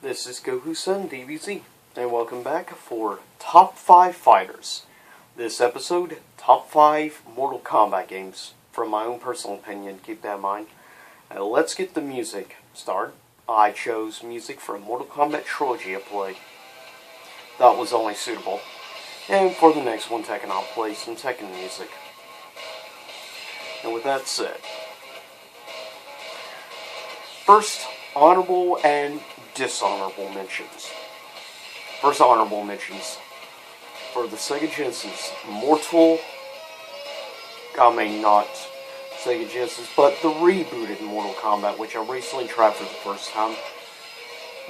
This is Goku-san DBZ, and welcome back for Top 5 Fighters. This episode, Top 5 Mortal Kombat games, from my own personal opinion, keep that in mind. Let's get the music started. I chose music from Mortal Kombat Trilogy I played. That was only suitable. And for the next one, Tekken, I'll play some Tekken music. And with that said, first, honorable and dishonorable mentions. First honorable mentions. For the Sega Genesis, not Sega Genesis, but the rebooted Mortal Kombat, which I recently tried for the first time.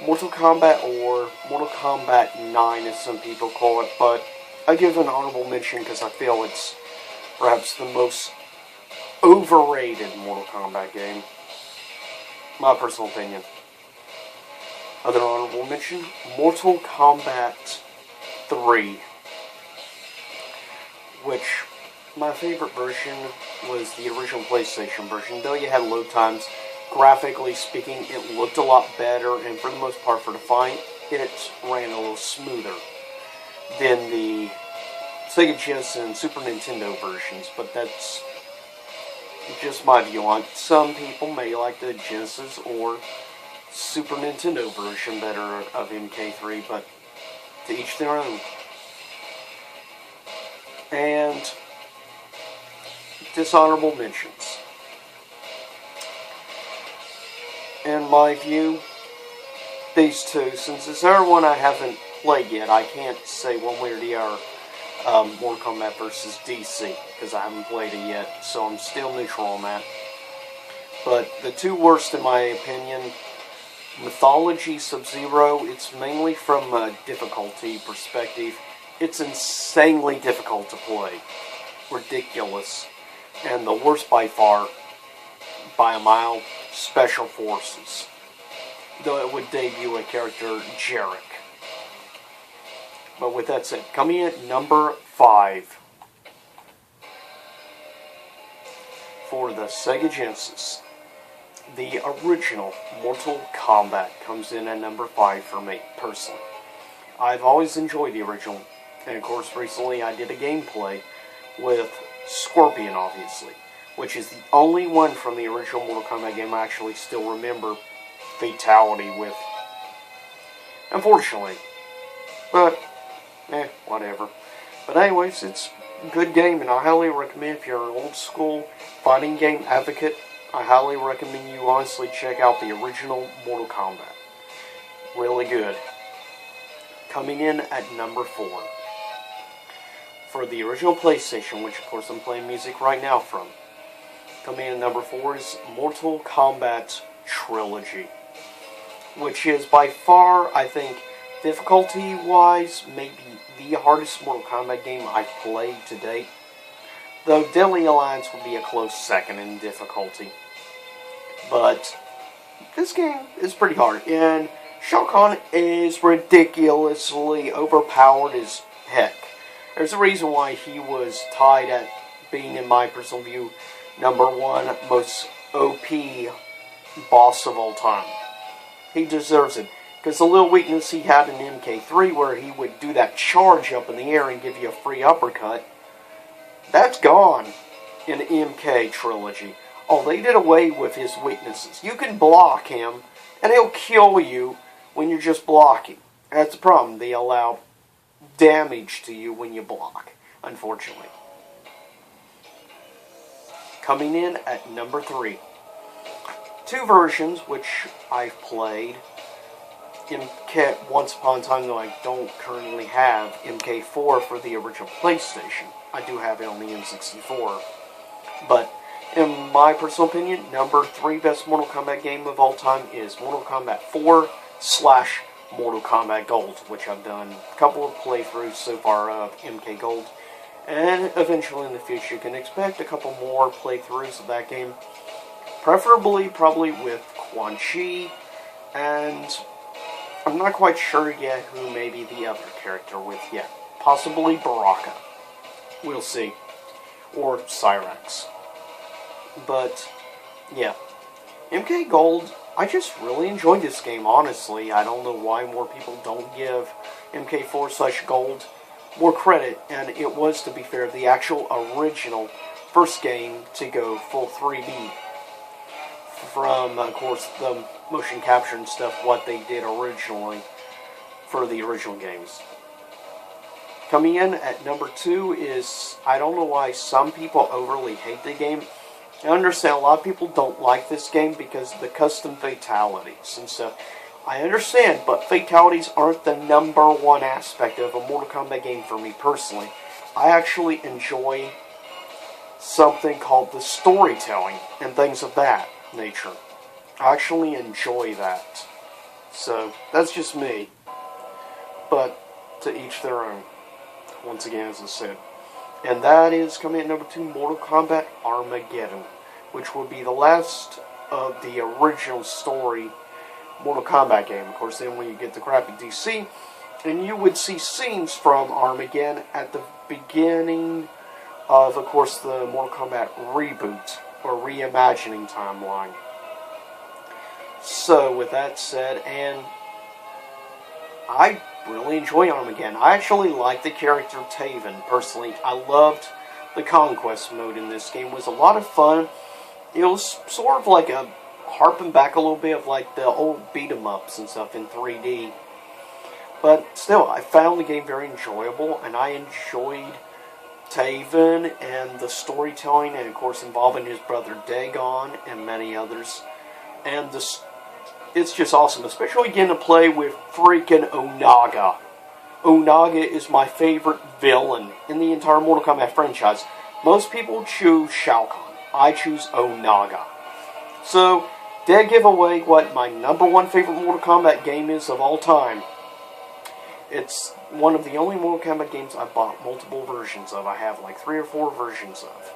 Mortal Kombat, or Mortal Kombat 9 as some people call it, but I give an honorable mention because I feel it's perhaps the most overrated Mortal Kombat game. My personal opinion. Other honorable mention, Mortal Kombat 3. Which, my favorite version was the original PlayStation version. Though you had load times, graphically speaking, it looked a lot better, and for the most part for the fight, it ran a little smoother than the Sega Genesis and Super Nintendo versions, but that's just my view on it. Some people may like the Genesis or Super Nintendo version better of MK3, but to each their own. And dishonorable mentions. In my view, these two, since this other one I haven't played yet, I can't say one way or the other. Mortal Kombat vs. DC, because I haven't played it yet, so I'm still neutral on that. But the two worst in my opinion, Mythology Sub-Zero, it's mainly from a difficulty perspective. It's insanely difficult to play. Ridiculous. And the worst by far, by a mile, Special Forces. Though it would debut a character, Jarek. But with that said, coming in at number 5 for the Sega Genesis, the original Mortal Kombat comes in at number 5 for me, personally. I've always enjoyed the original, and of course recently I did a gameplay with Scorpion, obviously, which is the only one from the original Mortal Kombat game I actually still remember fatality with. Unfortunately. But whatever. But anyways, it's a good game, and I highly recommend, if you're an old school fighting game advocate, I highly recommend you honestly check out the original Mortal Kombat. Really good. Coming in at number 4. For the original PlayStation, which of course I'm playing music right now from, coming in at number 4 is Mortal Kombat Trilogy. Which is by far, I think, difficulty-wise, maybe the hardest Mortal Kombat game I've played to date. Though Deadly Alliance would be a close second in difficulty. But this game is pretty hard. And Shao Kahn is ridiculously overpowered as heck. There's a reason why he was tied at being, in my personal view, number 1 most OP boss of all time. He deserves it. Because the little weakness he had in MK3, where he would do that charge up in the air and give you a free uppercut, that's gone in MK Trilogy. Oh, they did away with his weaknesses. You can block him, and he'll kill you when you're just blocking. That's the problem. They allow damage to you when you block, unfortunately. Coming in at number 3. Two versions, which I've played. Once upon a time, though I don't currently have MK4 for the original PlayStation. I do have it on the N64. But, in my personal opinion, number 3 best Mortal Kombat game of all time is Mortal Kombat 4 / Mortal Kombat Gold, which I've done a couple of playthroughs so far of MK Gold. And eventually in the future you can expect a couple more playthroughs of that game. Preferably, probably with Quan Chi, and I'm not quite sure yet who may be the other character with yet. Possibly Baraka. We'll see. Or Cyrax. But, yeah. MK Gold, I just really enjoyed this game, honestly. I don't know why more people don't give MK4/Gold more credit, and it was, to be fair, the actual original first game to go full 3D from, of course, the motion capture and stuff, what they did originally for the original games. Coming in at number 2 is, I don't know why some people overly hate the game. I understand a lot of people don't like this game because of the custom fatalities and stuff. I understand, but fatalities aren't the number one aspect of a Mortal Kombat game for me personally. I actually enjoy something called the storytelling and things of that nature. I actually enjoy that. So, that's just me. But, to each their own. Once again, as I said. And that is coming at number 2, Mortal Kombat Armageddon, which would be the last of the original story Mortal Kombat game. Of course, then when you get the crappy DC, and you would see scenes from Armageddon at the beginning of course, the Mortal Kombat reboot, or reimagining timeline. So, with that said, and I really enjoy Armageddon. I actually like the character Taven, personally. I loved the Conquest mode in this game. It was a lot of fun. It was sort of like a harping back a little bit of like the old beat-em-ups and stuff in 3D. But still, I found the game very enjoyable, and I enjoyed Taven and the storytelling, and of course involving his brother Dagon and many others. And it's just awesome, especially getting to play with freaking Onaga. Onaga is my favorite villain in the entire Mortal Kombat franchise. Most people choose Shao Kahn. I choose Onaga. So, dead giveaway what my number 1 favorite Mortal Kombat game is of all time. It's one of the only Mortal Kombat games I bought multiple versions of. I have like 3 or 4 versions of.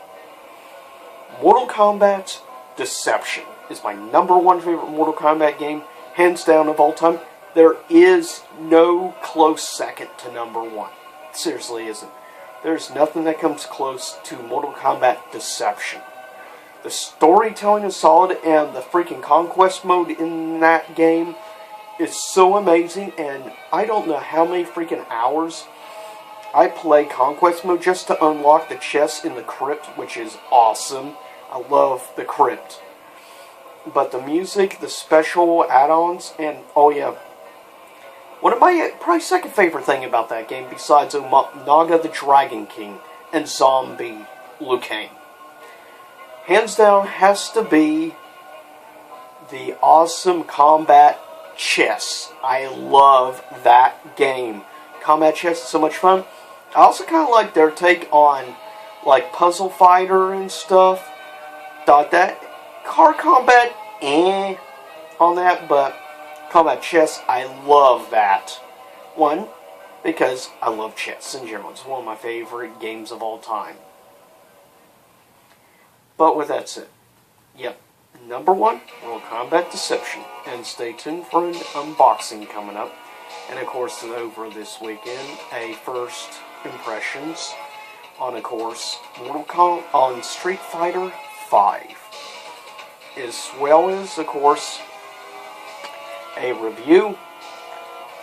Mortal Kombat Deception is my number 1 favorite Mortal Kombat game, hands down of all time. There is no close second to number 1. Seriously isn't. There's nothing that comes close to Mortal Kombat Deception. The storytelling is solid, and the freaking Conquest mode in that game is so amazing, and I don't know how many freaking hours I play Conquest mode just to unlock the chest in the crypt, which is awesome. I love the crypt. But the music, the special add-ons, and oh yeah, one of my probably second favorite thing about that game, besides Naga the Dragon King and Zombie Liu Kang, hands down has to be the awesome Combat Chess. I love that game. Combat Chess is so much fun. I also kind of like their take on like Puzzle Fighter and stuff. Thought that Car Combat, on that, but Combat Chess, I love that. One, because I love chess in general. It's one of my favorite games of all time. But with that said, yep, number 1, Mortal Kombat Deception. And stay tuned for an unboxing coming up. And of course, over this weekend, a first impressions on, of course, on Street Fighter 5. As well as, of course, a review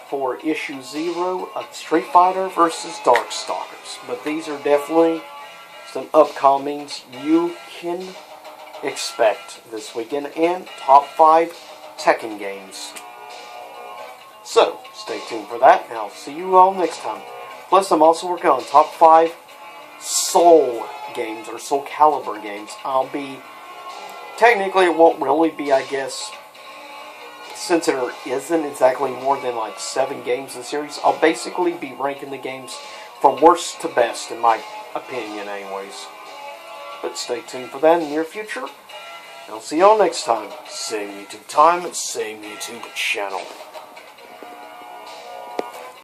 for issue 0 of Street Fighter vs. Darkstalkers. But these are definitely some upcomings you can expect this weekend, and top 5 Tekken games. So, stay tuned for that, and I'll see you all next time. Plus, I'm also working on top 5 Soul games, or Soul Calibur games. Technically, it won't really be, I guess, since there isn't exactly more than like 7 games in the series, I'll basically be ranking the games from worst to best, in my opinion anyways. But stay tuned for that in the near future. I'll see y'all next time. Same YouTube time, same YouTube channel.